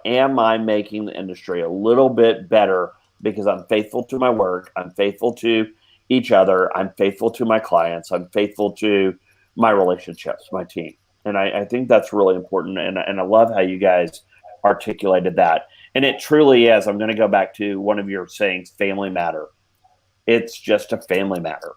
Am I making the industry a little bit better because I'm faithful to my work, I'm faithful to each other, I'm faithful to my clients, I'm faithful to my relationships, my team. And I think that's really important. And I love how you guys articulated that. And it truly is. I'm going to go back to one of your sayings, family matter. It's just a family matter.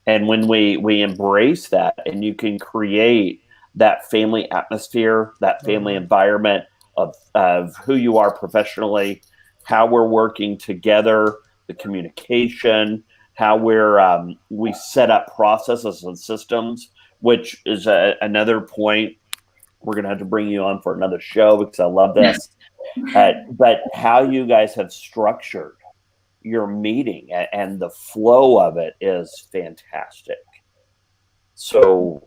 And when we embrace that, and you can create that family atmosphere, that family environment of who you are professionally, how we're working together, the communication, how we set up processes and systems, which is another point. We're going to have to bring you on for another show because I love this. But how you guys have structured your meeting and the flow of it is fantastic. So,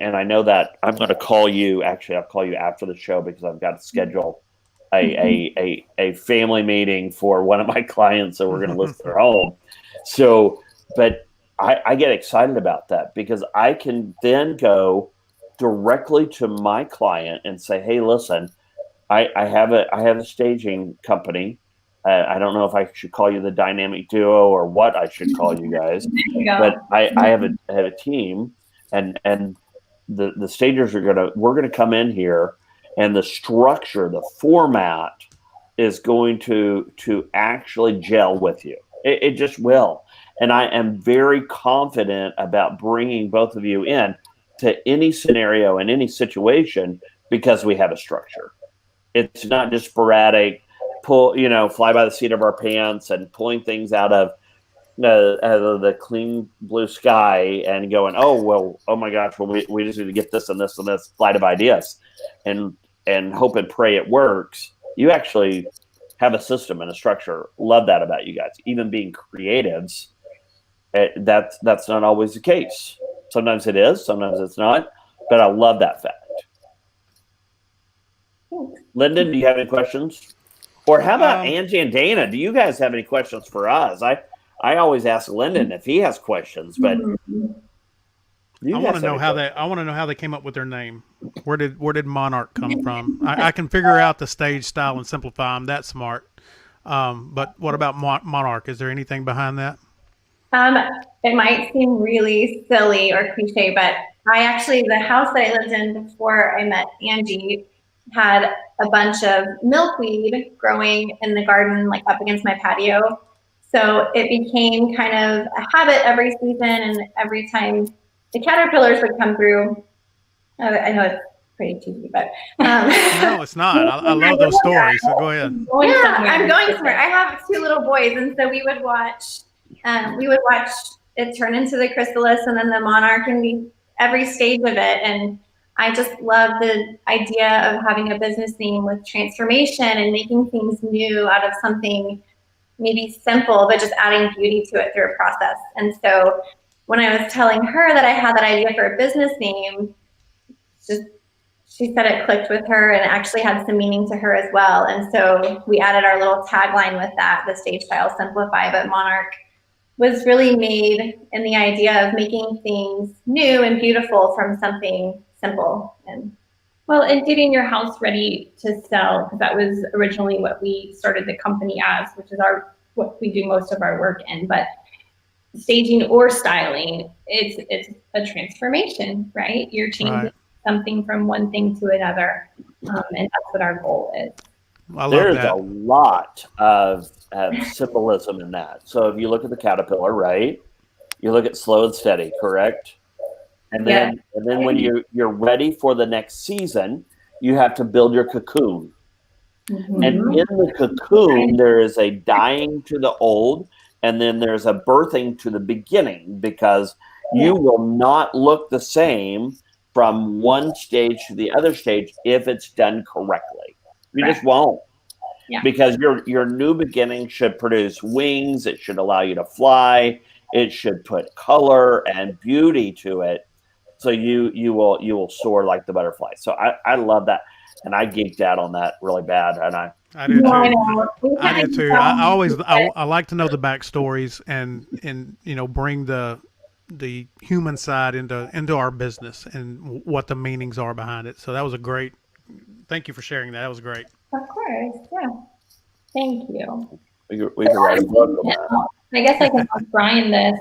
and I know that I'm going to call you. Actually, I'll call you after the show because I've got to schedule a family meeting for one of my clients that we're going to list their home. So, but I get excited about that because I can then go directly to my client and say, "Hey, listen, I have a staging company. I don't know if I should call you the dynamic duo or what I should call you guys, but I have a team, and the stagers we're gonna come in here, and the structure, the format is going to actually gel with you. It just will, and I am very confident about bringing both of you in to any scenario and any situation because we have a structure. It's not just sporadic, fly by the seat of our pants and pulling things out of the clean blue sky and going, oh my gosh, well, we just need to get this and this and this flight of ideas and hope and pray it works. You actually have a system and a structure. Love that about you guys. Even being creatives, that's not always the case. Sometimes it is, sometimes it's not, but I love that fact. Lyndon, do you have any questions? Or how about Angie and Dana? Do you guys have any questions for us? I always ask Lyndon if he has questions, but I want to know how they came up with their name. Where did Monarch come from? I can figure out the stage style and simplify. I'm that smart. But what about Monarch? Is there anything behind that? It might seem really silly or cliche, but the house that I lived in before I met Angie had a bunch of milkweed growing in the garden, like up against my patio. So it became kind of a habit every season, and every time the caterpillars would come through. I know it's pretty cheesy, but no, it's not. I love those stories. So go ahead. I'm going somewhere. I have 2 little boys, and so we would watch it turn into the chrysalis and then the monarch, and every stage of it. And I just love the idea of having a business name with transformation and making things new out of something maybe simple, but just adding beauty to it through a process. And so when I was telling her that I had that idea for a business name, she said it clicked with her and actually had some meaning to her as well. And so we added our little tagline with that, the stage style simplify, but Monarch was really made in the idea of making things new and beautiful from something simple. And getting your house ready to sell, because that was originally what we started the company as, which is what we do most of our work in. But staging or styling, it's a transformation, right? You're changing something from one thing to another, and that's what our goal is. There's a lot of symbolism in that. So if you look at the caterpillar, right? You look at slow and steady, correct? And then when you're ready for the next season, you have to build your cocoon. Mm-hmm. And in the cocoon, there is a dying to the old, and then there's a birthing to the beginning, because you will not look the same from one stage to the other stage if it's done correctly. You just won't. Yeah. Because your new beginning should produce wings. It should allow you to fly. It should put color and beauty to it. So you will soar like the butterfly. So I love that. And I geeked out on that really bad. And I do too. I do do too. I like to know the backstories and bring the human side into our business and what the meanings are behind it. So that was a great. Thank you for sharing that. That was great. Of course, yeah. Thank you. we could write a book on that. I guess I can ask Brian this.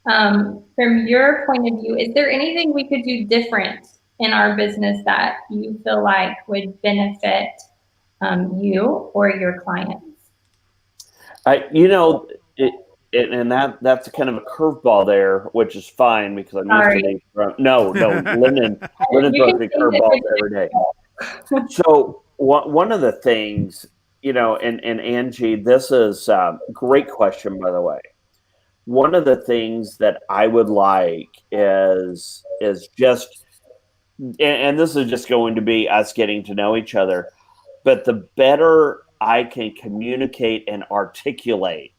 From your point of view, is there anything we could do different in our business that you feel like would benefit you or your clients? And that's kind of a curveball there, which is fine because I'm used to these. No, Lyndon throws me curveballs every day. So one of the things, and Angie, this is a great question, by the way. One of the things that I would like is just, and this is just going to be us getting to know each other, but the better I can communicate and articulate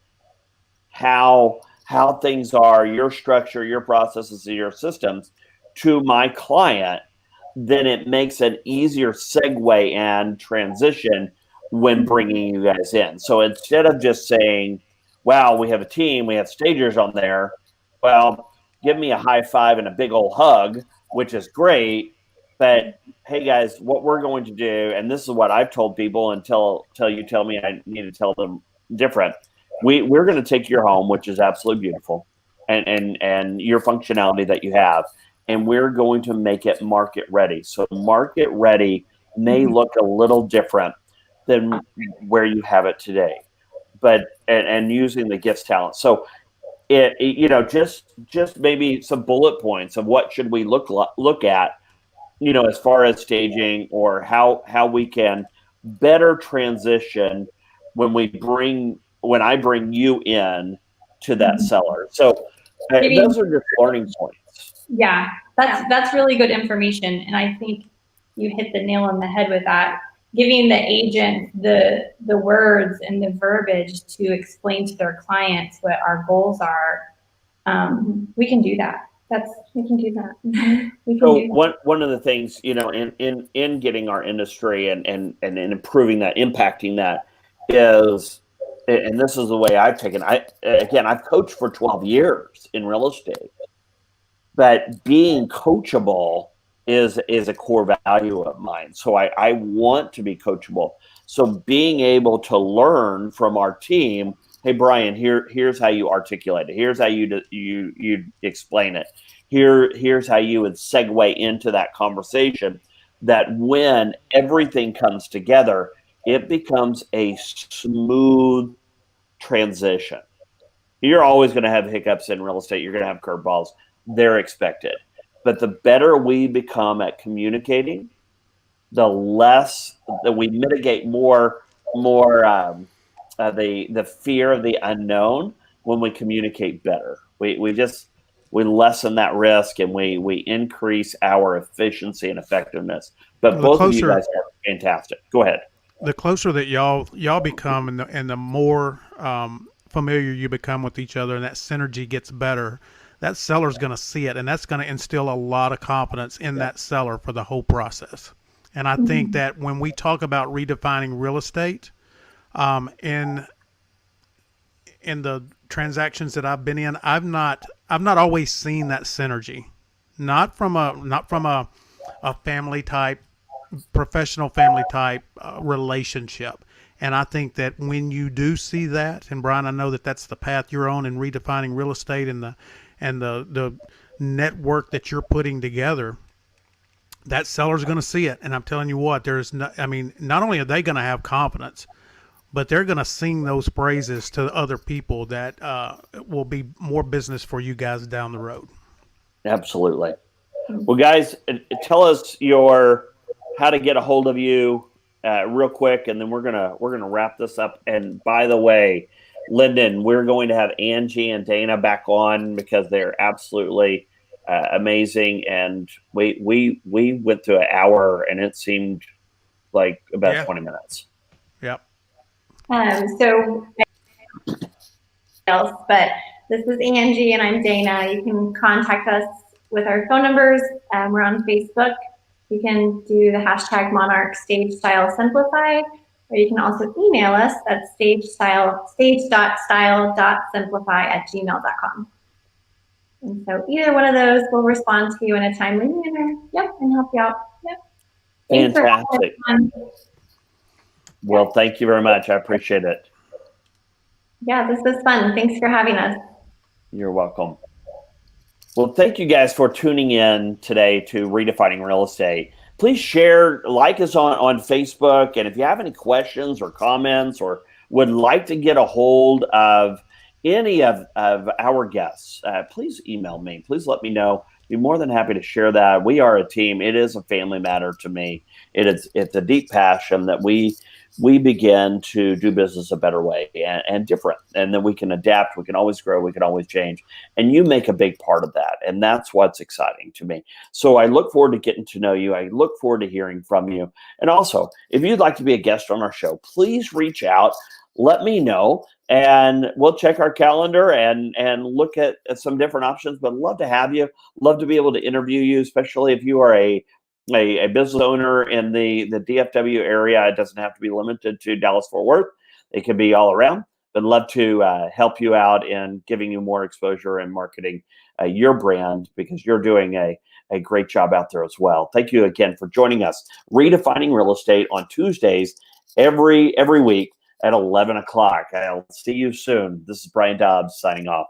how things are, your structure, your processes, your systems to my client, then it makes an easier segue and transition when bringing you guys in. So instead of just saying, wow, we have a team, we have stagers on there, well, give me a high five and a big old hug, which is great. But hey, guys, what we're going to do, and this is what I've told people until you tell me I need to tell them different. We're going to take your home, which is absolutely beautiful, and your functionality that you have, and we're going to make it market ready. So market ready may look a little different than where you have it today, but and using the gifts talent. So just maybe some bullet points of what should we look at, as far as staging or how we can better transition when I bring you in to that seller. So those are just learning points. Yeah, that's really good information. And I think you hit the nail on the head with that. Giving the agent the words and the verbiage to explain to their clients what our goals are. We can do that. We can do that. One of the things, in getting our industry and improving that, impacting that is, and this is the way I've taken. I've coached for 12 years in real estate, but being coachable is a core value of mine. So I want to be coachable. So being able to learn from our team, hey Brian, here's how you articulate it. Here's how you explain it. Here's how you would segue into that conversation. That when everything comes together, it becomes a smooth transition. You're always going to have hiccups in real estate. You're going to have curveballs. They're expected. But the better we become at communicating, the less that we mitigate more the fear of the unknown when we communicate better. We lessen that risk and we increase our efficiency and effectiveness. But both of you guys are fantastic. Go ahead. The closer that y'all become and the more familiar you become with each other and that synergy gets better, that seller's going to see it, and that's going to instill a lot of confidence in that seller for the whole process. And I think that when we talk about redefining real estate, in the transactions that I've been in, I've not always seen that synergy, not from a family type, professional family type relationship. And I think that when you do see that, and Brian, I know that that's the path you're on in redefining real estate and the network that you're putting together, that seller's going to see it. And I'm telling you what, not only are they going to have confidence, but they're going to sing those praises to other people that will be more business for you guys down the road. Absolutely. Well, guys, tell us how to get a hold of you real quick, and then we're gonna wrap this up. And by the way, Lyndon, we're going to have Angie and Dana back on because they're absolutely amazing. And we went through an hour, and it seemed like about 20 minutes. Yep. So else, but This is Angie, and I'm Dana. You can contact us with our phone numbers. We're on Facebook. You can do the hashtag Monarch Stage Style Simplified, or you can also email us at stage.style.simplify@gmail.com. And so either one of those will respond to you in a timely manner. Yep, and help you out. Yep. Fantastic. Well, thank you very much. I appreciate it. Yeah, this was fun. Thanks for having us. You're welcome. Well, thank you guys for tuning in today to Redefining Real Estate. Please share, like us on Facebook. And if you have any questions or comments or would like to get a hold of any of our guests, please email me. Please let me know. Be more than happy to share that. We are a team. It is a family matter to me. It's a deep passion that we begin to do business a better way and different. And then we can adapt. We can always grow. We can always change. And you make a big part of that. And that's what's exciting to me. So I look forward to getting to know you. I look forward to hearing from you. And also, if you'd like to be a guest on our show, please reach out. Let me know. And we'll check our calendar and look at some different options. But love to have you. Love to be able to interview you, especially if you are a business owner in the DFW area. It doesn't have to be limited to Dallas-Fort Worth. It can be all around. But love to help you out in giving you more exposure and marketing your brand, because you're doing a great job out there as well. Thank you again for joining us. Redefining Real Estate on Tuesdays every week at 11 o'clock. I'll see you soon. This is Brian Dobbs signing off.